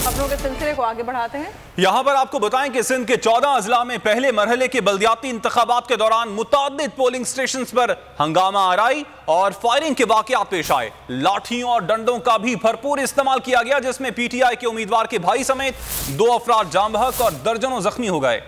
खबरों के सिलसिले को आगे बढ़ाते हैं। यहाँ पर आपको बताएं कि सिंध के 14 अजला में पहले मरहले के बल्दियाती इंतखाबात के दौरान मुताद्दिद पोलिंग स्टेशन पर हंगामा आराई और फायरिंग के वाकयात पेश आए। लाठियों और डंडों का भी भरपूर इस्तेमाल किया गया, जिसमें PTI के उम्मीदवार के भाई समेत 2 अफराद जाम बहक और दर्जनों जख्मी हो गए।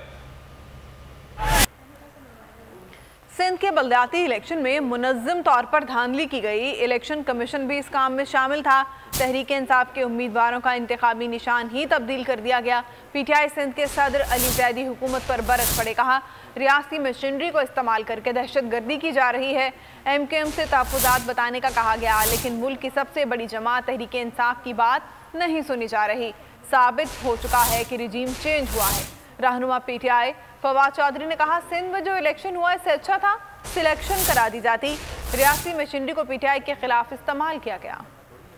सिंध के बल्दियाती इलेक्शन में मुनज़्ज़म तौर पर धांधली की गई। इलेक्शन कमीशन भी इस काम में शामिल था। तहरीक इंसाफ के उम्मीदवारों का इंतखाबी निशान ही तब्दील कर दिया गया। PTI सिंध के सदर अली ज़ैदी हुकूमत पर बरस पड़े। कहा, रियासती मशीनरी को इस्तेमाल करके दहशत गर्दी की जा रही है। MKM से तहफ़्फ़ुज़ात बताने का कहा गया, लेकिन मुल्क की सबसे बड़ी जमात तहरीक इंसाफ की बात नहीं सुनी जा रही। साबित हो चुका है कि रिजीम चेंज हुआ है। रहनुमा PTI फवाद चौधरी ने कहा, सिंध में जो इलेक्शन हुआ इससे अच्छा था सिलेक्शन करा दी जाती। रियासती मशीनरी को PTI के खिलाफ इस्तेमाल किया गया।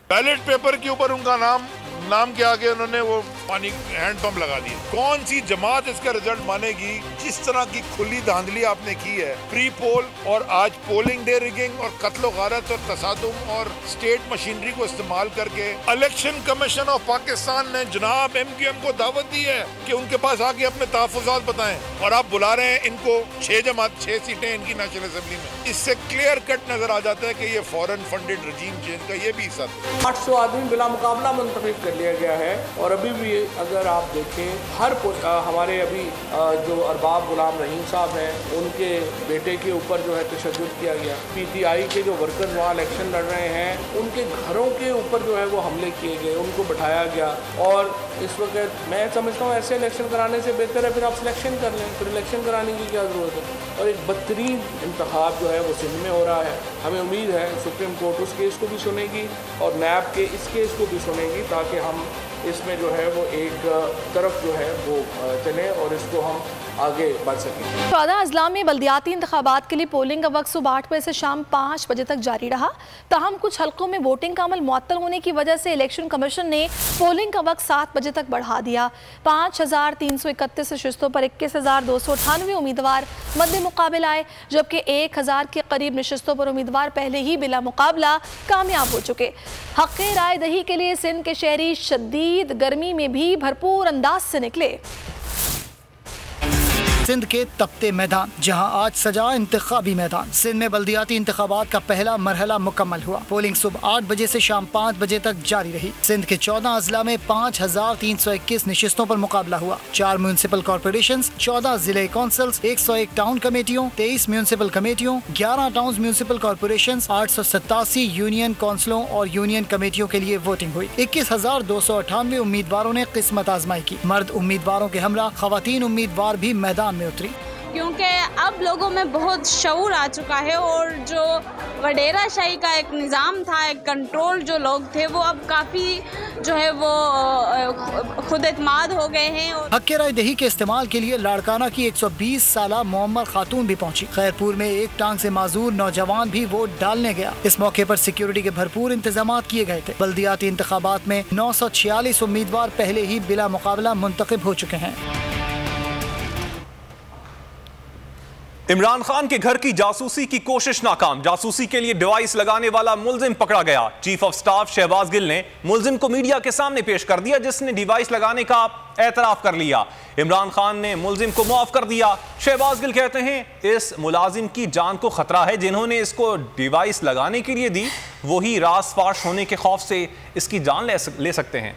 बैलेट पेपर के ऊपर उनका नाम के आगे उन्होंने वो पानी हैंड पंप लगा दिया। कौन सी जमात इसका रिजल्ट मानेगी? जिस तरह की खुली धांधली आपने की है, प्री पोल और आज पोलिंग डे रिगिंग और कत्ल गारत और तसादुम और स्टेट मशीनरी को इस्तेमाल करके इलेक्शन कमीशन ऑफ पाकिस्तान ने जनाब MKM को दावत दी है कि उनके पास आके अपने तहफ़्फ़ुज़ात बताएं, और आप बुला रहे हैं इनको 6 सीटें इनकी नेशनल असेंबली में। इससे क्लियर कट नजर आ जाता है कि ये फॉरेन फंडेड रजीम चेंज का ये भी हिस्सा था। 800 आदमी बिला मुकाबला मुंतखब कर लिया गया है, और अभी भी अगर आप देखें हमारे अभी जो अरबाब गुलाम रहीम साहब हैं उनके बेटे के ऊपर जो है तशद्दुद किया गया। PTI के जो वर्कर्स वहाँ इलेक्शन लड़ रहे हैं उनके घरों के ऊपर जो है वो हमले किए गए, उनको बैठाया गया। और इस वक्त मैं समझता हूँ ऐसे इलेक्शन कराने से बेहतर है फिर आप सिलेक्शन कर लें, फिर इलेक्शन कराने की क्या ज़रूरत है। और एक बदतरीन इंतखाब जो है वो सिंध में हो रहा है। हमें उम्मीद है सुप्रीम कोर्ट उस केस को भी सुनेगी और NAB के इस केस को भी सुनेगी, ताकि हम इसमें जो है वो एक तरफ जो है वो चलें और इसको हम आगे बढ़ सकें। 14 अजला में बल्दियाती इंतखाबात के लिए पोलिंग का वक्त सुबह 8 बजे से शाम 5 बजे तक जारी रहा। ताहम कुछ हल्कों में वोटिंग का अमल मुअत्तल होने की वजह से इलेक्शन कमीशन ने पोलिंग का वक्त 7 बजे तक बढ़ा दिया। 5331 नशिस्तों पर 21,298 उम्मीदवार मद्दे मुकाबिल आए, जबकि 1000 के करीब नशिस्तों पर उम्मीदवार पहले ही बिला मुकाबला कामयाब हो चुके। हक़ राय दही के लिए सिंध के शहरी शदीद गर्मी में भी भरपूर अंदाज से निकले। सिंध के तपते मैदान, जहां आज सजा इंतखाबी मैदान। सिंध में बल्दियाती इंतखाबात का पहला मरहला मुकम्मल हुआ। पोलिंग सुबह 8 बजे से शाम 5 बजे तक जारी रही। सिंध के 14 अजला में 5321 नशिस्तों पर मुकाबला हुआ। 4 म्यूनसिपल कॉर्पोरेशन, 14 जिले कौंसल्स, 101 टाउन कमेटियों, 23 म्यूनसिपल कमेटियों, 11 टाउन म्यूनसिपल कॉर्पोरेशन, 887 यूनियन कौंसलों और यूनियन कमेटियों के लिए वोटिंग हुई। 21,298 उम्मीदवारों ने किस्मत आजमाई की। मर्द उम्मीदवारों के हमरा खवातीन उम्मीदवार भी मैदान में उतरी, क्योंकि अब लोगों में बहुत शऊर आ चुका है और जो वडेरा शाही का एक निज़ाम था, एक कंट्रोल जो लोग थे, वो अब काफ़ी जो है वो खुद एतमाद हो गए हैं। हक़ राय दही के इस्तेमाल के लिए लाड़काना की 120 साला मुअम्मर खातून भी पहुंची। खैरपुर में एक टांग से माजूर नौजवान भी वोट डालने गया। इस मौके पर सिक्योरिटी के भरपूर इंतजाम किए गए थे। बल्दियाती इंतखाबात में 946 उम्मीदवार पहले ही बिला मुकाबला मुंतखब हो चुके हैं। इमरान खान के घर की जासूसी की कोशिश नाकाम। जासूसी के लिए डिवाइस लगाने वाला मुल्जिम पकड़ा गया। Chief of staff Shahbaz Gill ने मुल्जिम को मीडिया के सामने पेश कर दिया, जिसने डिवाइस लगाने का एतराफ कर लिया। इमरान खान ने मुल्जिम को मुआफ कर दिया। शहबाज गिल कहते हैं, इस मुलाजिम की जान को खतरा है। जिन्होंने इसको डिवाइस लगाने के लिए दी, वही राज फाश होने के खौफ से इसकी जान ले सकते हैं।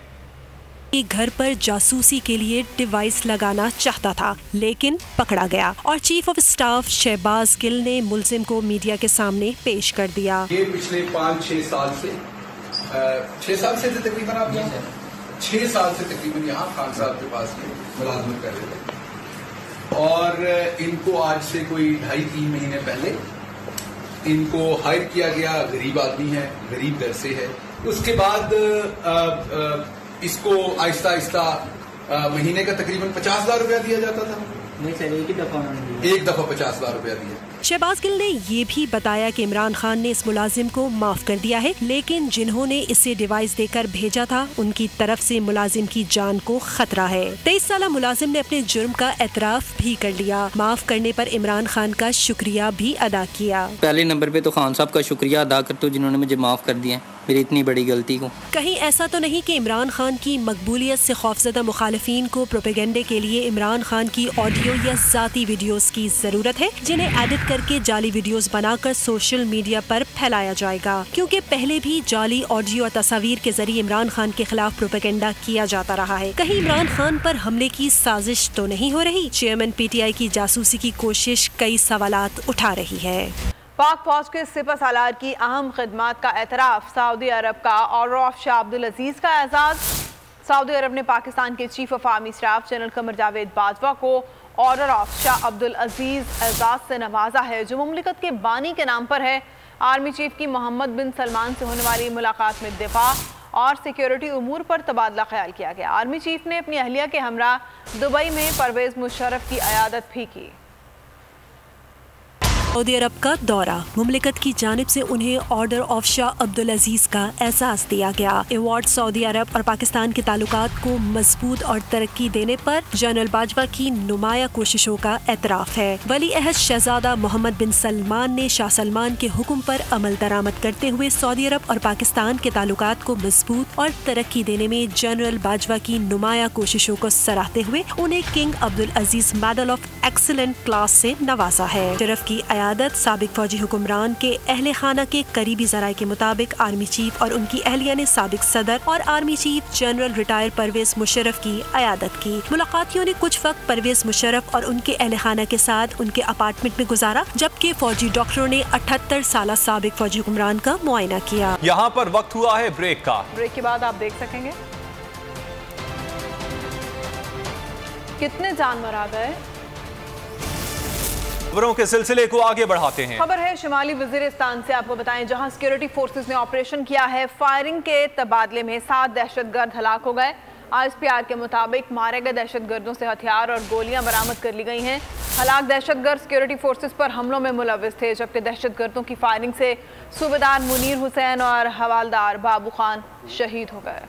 घर पर जासूसी के लिए डिवाइस लगाना चाहता था, लेकिन पकड़ा गया और chief of staff Shahbaz Gill ने मुल्जिम को मीडिया के सामने पेश कर दिया। ये पिछले 5-6 साल से 6 साल से तकरीबन आप 6 साल से तकरीबन यहाँ खान साहब के पास मुलाजमत कर रहे थे, और इनको आज से कोई 2.5-3 महीने पहले इनको हायर किया गया। गरीब आदमी है, गरीब घर से है। उसके बाद इसको आहिस्ता आहिस्ता महीने का तकरीबन 50,000 रुपया दिया जाता था। नहीं सर, एक दफा 50,000 रुपया दिया। शहबाज गिल ने ये भी बताया कि इमरान खान ने इस मुलाजिम को माफ कर दिया है, लेकिन जिन्होंने इसे डिवाइस देकर भेजा था उनकी तरफ से मुलाजिम की जान को खतरा है। 23 साला मुलाजिम ने अपने जुर्म का एतराफ भी कर लिया। माफ करने पर इमरान खान का शुक्रिया भी अदा किया। पहले नंबर पे तो खान साहब का शुक्रिया अदा करते हो जिन्होंने मुझे माफ कर दिया। मेरी इतनी बड़ी गलती को। कहीं ऐसा तो नहीं कि इमरान खान की मकबूलियत से खौफजदा मुखालिफिन को प्रोपेगेंडे के लिए इमरान खान की ऑडियो या जाती वीडियोस की जरूरत है, जिन्हें एडिट करके जाली वीडियोस बनाकर सोशल मीडिया पर फैलाया जाएगा, क्योंकि पहले भी जाली ऑडियो और तस्वीर के जरिए इमरान खान के खिलाफ प्रोपेगेंडा किया जाता रहा है। कहीं इमरान खान पर हमले की साजिश तो नहीं हो रही? चेयरमैन पीटीआई की जासूसी की कोशिश कई सवालात उठा रही है। पाक फौज के सिपह सालार की अहम खिदमात का एतराफ, सऊदी अरब का order of Shah Abdul Aziz का एजाज। सऊदी अरब ने पाकिस्तान के chief of army staff general Qamar Javed Bajwa को order of Shah Abdul Aziz एजाज से नवाजा है, जो मुमलिकत के बानी के नाम पर है। आर्मी चीफ की मोहम्मद बिन सलमान से होने वाली मुलाकात में दिफा और सिक्योरिटी उमूर पर तबादला ख्याल किया गया। आर्मी चीफ ने अपनी अहलिया के हमरा दुबई में परवेज मुशर्रफ की अयादत भी की। सऊदी अरब का दौरा, मुमलिकत की जानिब से उन्हें order of Shah Abdul Aziz का एहसास दिया गया। अवार्ड सऊदी अरब और पाकिस्तान के ताल्लुकात को मजबूत और तरक्की देने पर जनरल बाजवा की नुमाया कोशिशों का एतराफ है। वली अहद शहजादा मोहम्मद बिन सलमान ने शाह सलमान के हुक्म पर अमल दरामद करते हुए सऊदी अरब और पाकिस्तान के ताल्लुकात को मजबूत और तरक्की देने में जनरल बाजवा की नुमाया कोशिशों को सराहते हुए उन्हें king Abdul Aziz medal of excellent class से नवाजा है। शरफ की क़यादत साबिक फौजी हुक्मरान के अहले खाना के करीबी ज़राए के मुताबिक आर्मी चीफ और उनकी अहलिया ने साबिक सदर और army chief general retire Pervez Musharraf की अयादत की। मुलाकातियों ने कुछ वक्त परवेज मुशर्रफ और उनके अहले खाना के साथ उनके अपार्टमेंट में गुजारा, जबकि फौजी डॉक्टरों ने 78 साल साबिक फौजी हुक्मरान का मुआयना किया। यहाँ पर वक्त हुआ है ब्रेक का। ब्रेक के बाद आप देख सकेंगे कितने जानवर आ गए। खबरों के सिलसिले को आगे बढ़ाते हैं। खबर है शिमाली वजीरिस्तान से, आपको बताएं, जहां सिक्योरिटी फोर्सेस ने ऑपरेशन किया है। फायरिंग के तबादले में 7 दहशतगर्द हलाक हो गए। ISPR के मुताबिक मारे गए दहशतगर्दों से हथियार और गोलियां बरामद कर ली गई हैं। हलाक दहशतगर्द सिक्योरिटी फोर्सेस पर हमलों में मुलविस थे, जबकि दहशतगर्दों की फायरिंग से सूबेदार मुनीर हुसैन और हवालदार बाबू खान शहीद हो गए।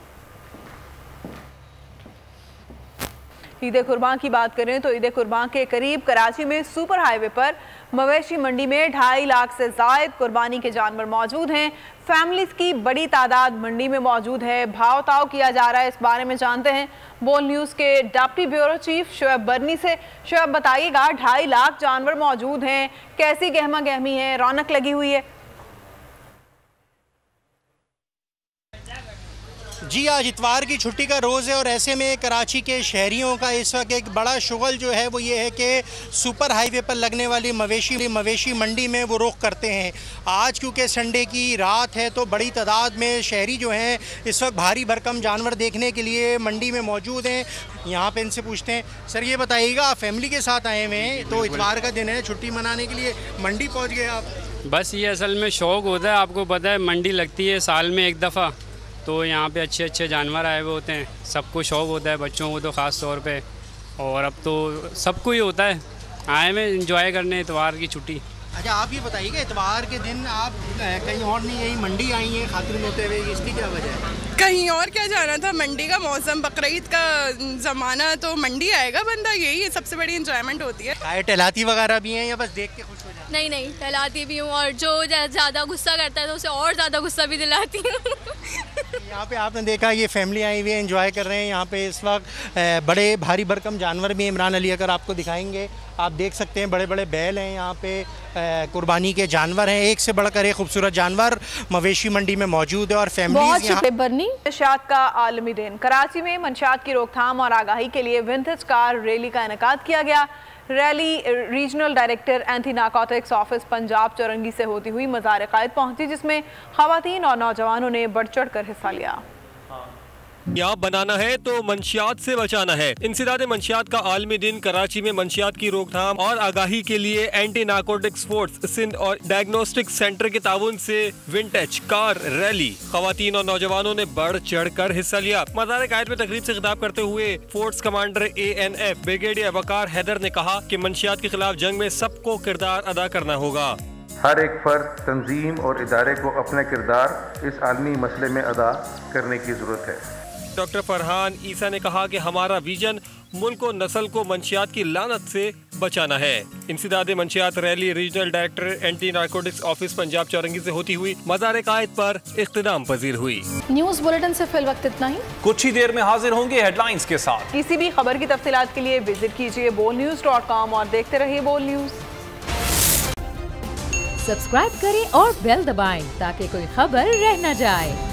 ईद कुर्बान की बात करें तो ईद कुर्बान के करीब कराची में सुपर हाईवे पर मवेशी मंडी में 2.5 लाख से ज़ायद कुर्बानी के जानवर मौजूद हैं। फैमिलीज की बड़ी तादाद मंडी में मौजूद है। भाव ताव किया जा रहा है, इस बारे में जानते हैं बोल न्यूज़ के डिप्टी ब्यूरो चीफ शोएब बर्नी से। शोएब, बताइएगा, 2.5 लाख जानवर मौजूद हैं, कैसी गहमा गहमी है, रौनक लगी हुई है? जी, आज इतवार की छुट्टी का रोज़ है और ऐसे में कराची के शहरियों का इस वक्त एक बड़ा शुगल जो है वो ये है कि सुपर हाईवे पर लगने वाली मवेशी मंडी में वो रुख करते हैं। आज क्योंकि संडे की रात है तो बड़ी तादाद में शहरी जो हैं इस वक्त भारी भरकम जानवर देखने के लिए मंडी में मौजूद हैं। यहाँ पे इनसे पूछते हैं, सर ये बताइएगा, आप फैमिली के साथ आए हुए हैं, तो इतवार का दिन है, छुट्टी मनाने के लिए मंडी पहुँच गए आप? बस ये असल में शौक़ होता है, आपको पता है मंडी लगती है साल में एक दफ़ा, तो यहाँ पे अच्छे अच्छे जानवर आए हुए होते हैं। सबको शौक़ होता है, बच्चों को तो ख़ास तौर पे, और अब तो सबको ही होता है, आए में एंजॉय करने इतवार की छुट्टी। अच्छा, आप ये बताइएगा, इतवार के दिन आप कहीं और नहीं, यही मंडी आई हैं खातून होते हुए, इसकी क्या वजह है? कहीं और क्या जाना था, मंडी का मौसम, बकरीद का ज़माना, तो मंडी आएगा बंदा, यही सबसे बड़ी इंजॉयमेंट होती है। चाय टहलाती वगैरह भी हैं या बस देख के खुश हो जाते? नहीं, टहलाती भी हूँ, और जो ज़्यादा गुस्सा करता है तो उसे और ज़्यादा गुस्सा भी दिलाती हूँ। यहाँ पे आपने देखा ये फैमिली आई हुई है, एंजॉय कर रहे हैं। यहाँ पे इस वक्त बड़े भारी भरकम जानवर भी इमरान अली अगर आपको दिखाएंगे, आप देख सकते हैं बड़े बड़े बैल हैं, यहाँ पे कुर्बानी के जानवर हैं, एक से बढ़कर एक खूबसूरत जानवर मवेशी मंडी में मौजूद है और फैमिलीज यहाँ। मंशियात का आलमी दिन, कराची में मंशियात की रोकथाम और आगाही के लिए विंटेज कार रैली का इनेकाद किया गया। Rally regional director anti narcotics office Punjab Chowrangi से होती हुई मज़ार कायद पहुंची, जिसमें खवातीन और नौजवानों ने बढ़ चढ़ कर हिस्सा लिया। यहाँ बनाना है तो मंशियात से बचाना है। इंसदाद मंशियात का आलमी दिन कराची में मंशियात की रोकथाम और आगाही के लिए एंटी नारकोटिक्स फोर्स सिंध और डायग्नोस्टिक सेंटर के ताउन से विंटेज कार रैली, खवातीन और नौजवानों ने बढ़ चढ़ कर हिस्सा लिया। मज़ार कायद में तकरीब से खिताब करते हुए फोर्स कमांडर ANF ब्रिगेडियर वकार हैदर ने कहा कि मंशियात के खिलाफ जंग में सबको किरदार अदा करना होगा। हर एक फर्द, तंजीम और इदारे को अपना किरदार इस आलमी मसले में अदा करने की जरूरत है। डॉक्टर फरहान ईसा ने कहा कि हमारा विजन मुल्क और नस्ल को मंशियात की लानत से बचाना है। इंसदाद मंशियात rally regional director anti narcotics office Punjab Chowrangi से होती हुई मज़ार कायद पर इख्तिताम पजीर हुई। न्यूज बुलेटिन से फिल वक्त इतना ही। कुछ ही देर में हाजिर होंगे हेडलाइंस के साथ। किसी भी खबर की तफसीलात के लिए विजिट कीजिए bolnews.com और देखते रहिए बोल न्यूज। सब्सक्राइब करें और बेल दबाएं ताकि कोई खबर रह न जाए।